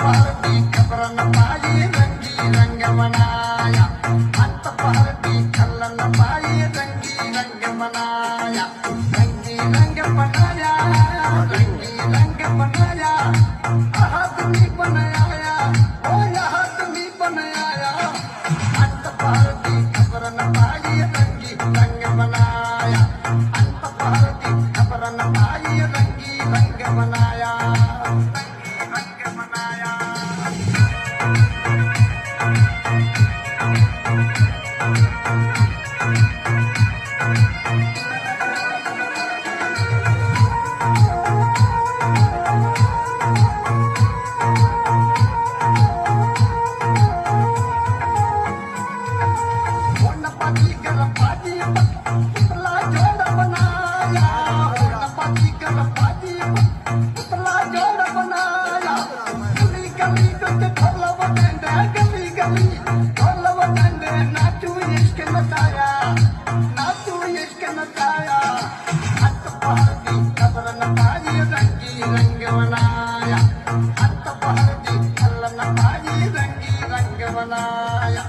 पहरती खबर न पाई रंगी रंग मनाया, अंत पहरती खल्ल न पाई रंगी रंग मनाया, रंगी रंग बनाया, रंगी रंग बनाया, आदमी बनाया, ओ आदमी बनाया, अंत पहरती खबर न पाई रंगी रंग बनाया, अंत पहरती खबर न पाई रंगी रंग बनाया, रंगी रंग बनाया। पाती कर पाती पुतला जोड़ बनाया, पाती कर पाती पुतला जोड़ बनाया, गली गली कुछ ढोल बजाते, गली गली ढोल बजाते, नाचू इश्क नचाया, नाचू इश्क नचाया, हथ पहरती खबर न पाई रंगी रंग बनाया, हथ पहरती खल्ल न पाई रंगी रंग बनाया।